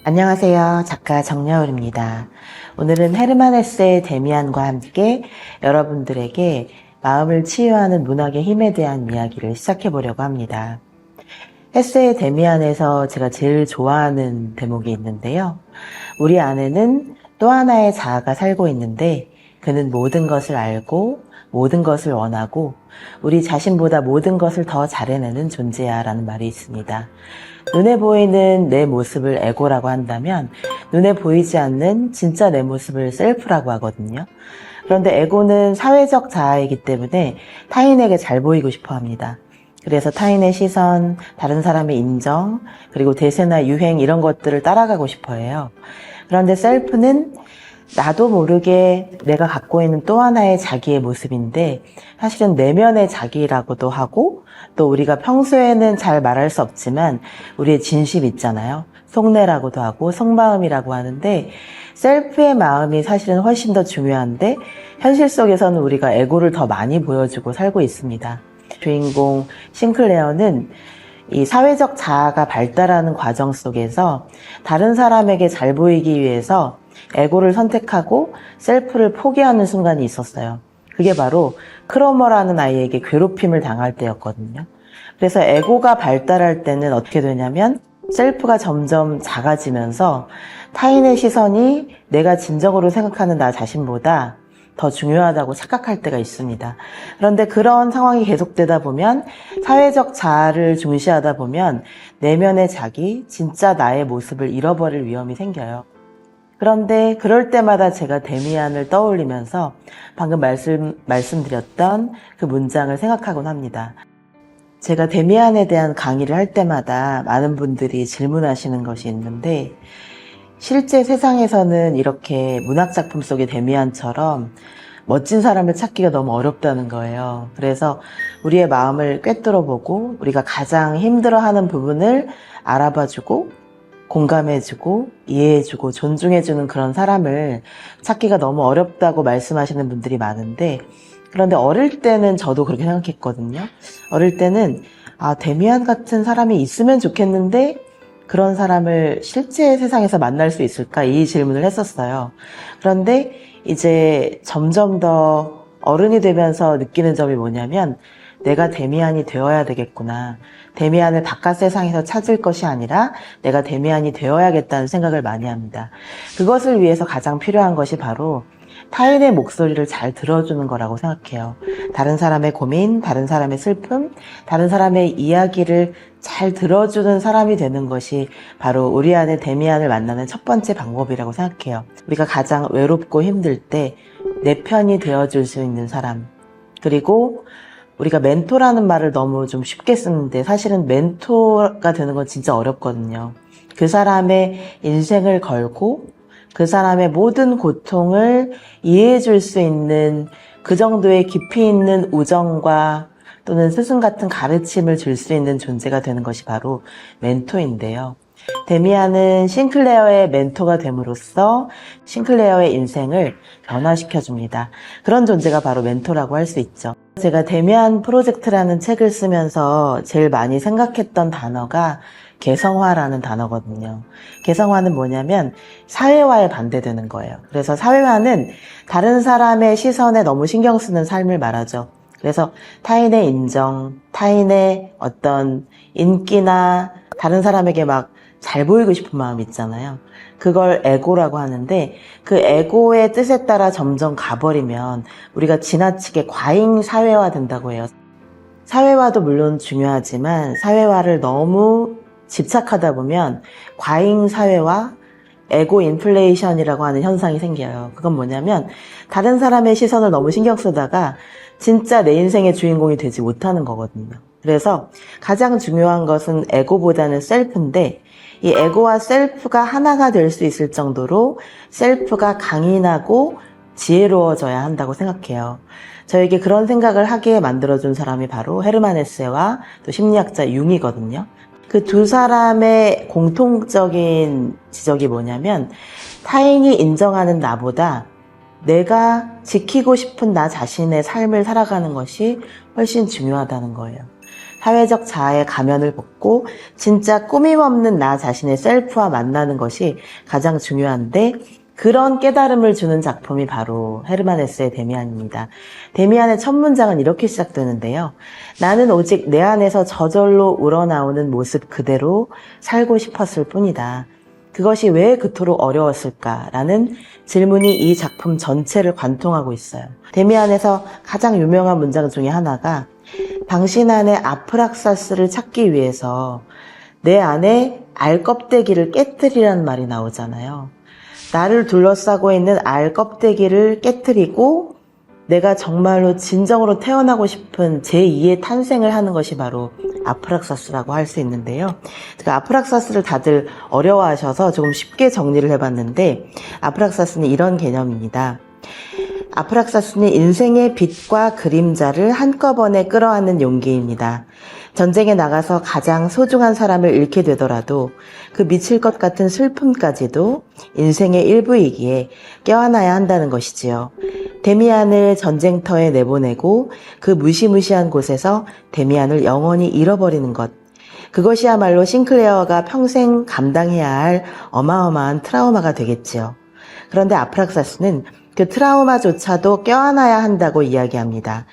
안녕하세요. 작가 정여울입니다. 오늘은 헤르만 헤세의 데미안과 함께 여러분들에게 마음을 치유하는 문학의 힘에 대한 이야기를 시작해 보려고 합니다. 헤세의 데미안에서 제가 제일 좋아하는 대목이 있는데요. 우리 안에는 또 하나의 자아가 살고 있는데 그는 모든 것을 알고 모든 것을 원하고 우리 자신보다 모든 것을 더 잘해내는 존재야 라는 말이 있습니다. 눈에 보이는 내 모습을 에고라고 한다면 눈에 보이지 않는 진짜 내 모습을 셀프라고 하거든요. 그런데 에고는 사회적 자아이기 때문에 타인에게 잘 보이고 싶어 합니다. 그래서 타인의 시선, 다른 사람의 인정, 그리고 대세나 유행 이런 것들을 따라가고 싶어 해요. 그런데 셀프는 나도 모르게 내가 갖고 있는 또 하나의 자기의 모습인데 사실은 내면의 자기라고도 하고 또 우리가 평소에는 잘 말할 수 없지만 우리의 진심 있잖아요. 속내라고도 하고 속마음이라고 하는데 셀프의 마음이 사실은 훨씬 더 중요한데 현실 속에서는 우리가 에고를 더 많이 보여주고 살고 있습니다. 주인공 싱클레어는 이 사회적 자아가 발달하는 과정 속에서 다른 사람에게 잘 보이기 위해서 에고를 선택하고 셀프를 포기하는 순간이 있었어요. 그게 바로 크로머라는 아이에게 괴롭힘을 당할 때였거든요. 그래서 에고가 발달할 때는 어떻게 되냐면 셀프가 점점 작아지면서 타인의 시선이 내가 진정으로 생각하는 나 자신보다 더 중요하다고 착각할 때가 있습니다. 그런데 그런 상황이 계속되다 보면 사회적 자아를 중시하다 보면 내면의 자기, 진짜 나의 모습을 잃어버릴 위험이 생겨요. 그런데 그럴 때마다 제가 데미안을 떠올리면서 방금 말씀드렸던 그 문장을 생각하곤 합니다. 제가 데미안에 대한 강의를 할 때마다 많은 분들이 질문하시는 것이 있는데 실제 세상에서는 이렇게 문학작품 속의 데미안처럼 멋진 사람을 찾기가 너무 어렵다는 거예요. 그래서 우리의 마음을 꿰뚫어보고 우리가 가장 힘들어하는 부분을 알아봐주고 공감해주고 이해해주고 존중해주는 그런 사람을 찾기가 너무 어렵다고 말씀하시는 분들이 많은데 그런데 어릴 때는 저도 그렇게 생각했거든요. 어릴 때는 데미안 같은 사람이 있으면 좋겠는데 그런 사람을 실제 세상에서 만날 수 있을까? 이 질문을 했었어요. 그런데 이제 점점 더 어른이 되면서 느끼는 점이 뭐냐면 내가 데미안이 되어야 되겠구나. 데미안을 바깥 세상에서 찾을 것이 아니라 내가 데미안이 되어야겠다는 생각을 많이 합니다. 그것을 위해서 가장 필요한 것이 바로 타인의 목소리를 잘 들어주는 거라고 생각해요. 다른 사람의 고민, 다른 사람의 슬픔, 다른 사람의 이야기를 잘 들어주는 사람이 되는 것이 바로 우리 안에 데미안을 만나는 첫 번째 방법이라고 생각해요. 우리가 가장 외롭고 힘들 때 내 편이 되어줄 수 있는 사람. 그리고 우리가 멘토라는 말을 너무 좀 쉽게 쓰는데 사실은 멘토가 되는 건 진짜 어렵거든요. 그 사람의 인생을 걸고 그 사람의 모든 고통을 이해해 줄 수 있는 그 정도의 깊이 있는 우정과 또는 스승 같은 가르침을 줄 수 있는 존재가 되는 것이 바로 멘토인데요. 데미안은 싱클레어의 멘토가 됨으로써 싱클레어의 인생을 변화시켜줍니다. 그런 존재가 바로 멘토라고 할 수 있죠. 제가 데미안 프로젝트라는 책을 쓰면서 제일 많이 생각했던 단어가 개성화라는 단어거든요. 개성화는 뭐냐면 사회화에 반대되는 거예요. 그래서 사회화는 다른 사람의 시선에 너무 신경 쓰는 삶을 말하죠. 그래서 타인의 인정, 타인의 어떤 인기나 다른 사람에게 막 잘 보이고 싶은 마음 있잖아요. 그걸 에고라고 하는데 그 에고의 뜻에 따라 점점 가버리면 우리가 지나치게 과잉 사회화 된다고 해요. 사회화도 물론 중요하지만 사회화를 너무 집착하다 보면 과잉 사회화, 에고 인플레이션이라고 하는 현상이 생겨요. 그건 뭐냐면 다른 사람의 시선을 너무 신경 쓰다가 진짜 내 인생의 주인공이 되지 못하는 거거든요. 그래서 가장 중요한 것은 에고보다는 셀프인데 이 에고와 셀프가 하나가 될 수 있을 정도로 셀프가 강인하고 지혜로워져야 한다고 생각해요. 저에게 그런 생각을 하게 만들어준 사람이 바로 헤르만 헤세와 또 심리학자 융이거든요. 그 두 사람의 공통적인 지적이 뭐냐면 타인이 인정하는 나보다 내가 지키고 싶은 나 자신의 삶을 살아가는 것이 훨씬 중요하다는 거예요. 사회적 자아의 가면을 벗고 진짜 꾸밈없는 나 자신의 셀프와 만나는 것이 가장 중요한데, 그런 깨달음을 주는 작품이 바로 헤르만 헤세의 데미안입니다. 데미안의 첫 문장은 이렇게 시작되는데요. 나는 오직 내 안에서 저절로 우러나오는 모습 그대로 살고 싶었을 뿐이다. 그것이 왜 그토록 어려웠을까라는 질문이 이 작품 전체를 관통하고 있어요. 데미안에서 가장 유명한 문장 중에 하나가, 당신 안에 아프락사스를 찾기 위해서 내 안에 알껍데기를 깨뜨리라는 말이 나오잖아요. 나를 둘러싸고 있는 알껍데기를 깨뜨리고 내가 정말로 진정으로 태어나고 싶은 제2의 탄생을 하는 것이 바로 아프락사스라고 할 수 있는데요. 제가 아프락사스를 다들 어려워하셔서 조금 쉽게 정리를 해봤는데, 아프락사스는 이런 개념입니다. 아프락사스는 인생의 빛과 그림자를 한꺼번에 끌어안는 용기입니다. 전쟁에 나가서 가장 소중한 사람을 잃게 되더라도 그 미칠 것 같은 슬픔까지도 인생의 일부이기에 껴안아야 한다는 것이지요. 데미안을 전쟁터에 내보내고 그 무시무시한 곳에서 데미안을 영원히 잃어버리는 것. 그것이야말로 싱클레어가 평생 감당해야 할 어마어마한 트라우마가 되겠지요. 그런데 아프락사스는 그 트라우마조차도 껴안아야 한다고 이야기합니다.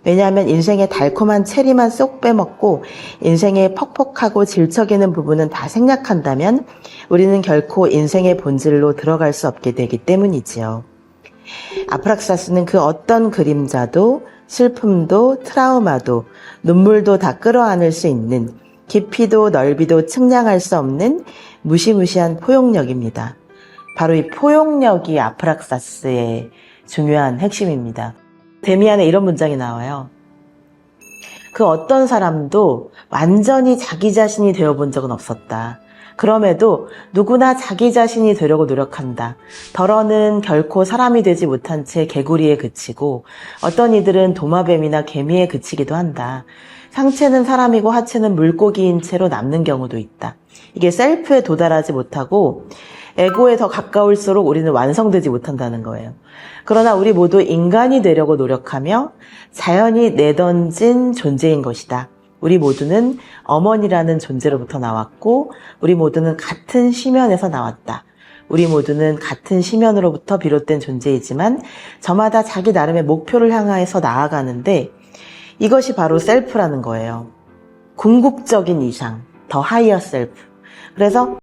왜냐하면 인생의 달콤한 체리만 쏙 빼먹고 인생의 퍽퍽하고 질척이는 부분은 다 생략한다면 우리는 결코 인생의 본질로 들어갈 수 없게 되기 때문이지요. 아프락사스는 그 어떤 그림자도 슬픔도 트라우마도 눈물도 다 끌어안을 수 있는, 깊이도 넓이도 측량할 수 없는 무시무시한 포용력입니다. 바로 이 포용력이 아프락사스의 중요한 핵심입니다. 데미안에 이런 문장이 나와요. 그 어떤 사람도 완전히 자기 자신이 되어본 적은 없었다. 그럼에도 누구나 자기 자신이 되려고 노력한다. 덜어는 결코 사람이 되지 못한 채 개구리에 그치고 어떤 이들은 도마뱀이나 개미에 그치기도 한다. 상체는 사람이고 하체는 물고기인 채로 남는 경우도 있다. 이게 셀프에 도달하지 못하고 에고에 더 가까울수록 우리는 완성되지 못한다는 거예요. 그러나 우리 모두 인간이 되려고 노력하며 자연이 내던진 존재인 것이다. 우리 모두는 어머니라는 존재로부터 나왔고 우리 모두는 같은 시면에서 나왔다. 우리 모두는 같은 시면으로부터 비롯된 존재이지만 저마다 자기 나름의 목표를 향해서 나아가는데 이것이 바로 셀프라는 거예요. 궁극적인 이상, 더 하이어 셀프. 그래서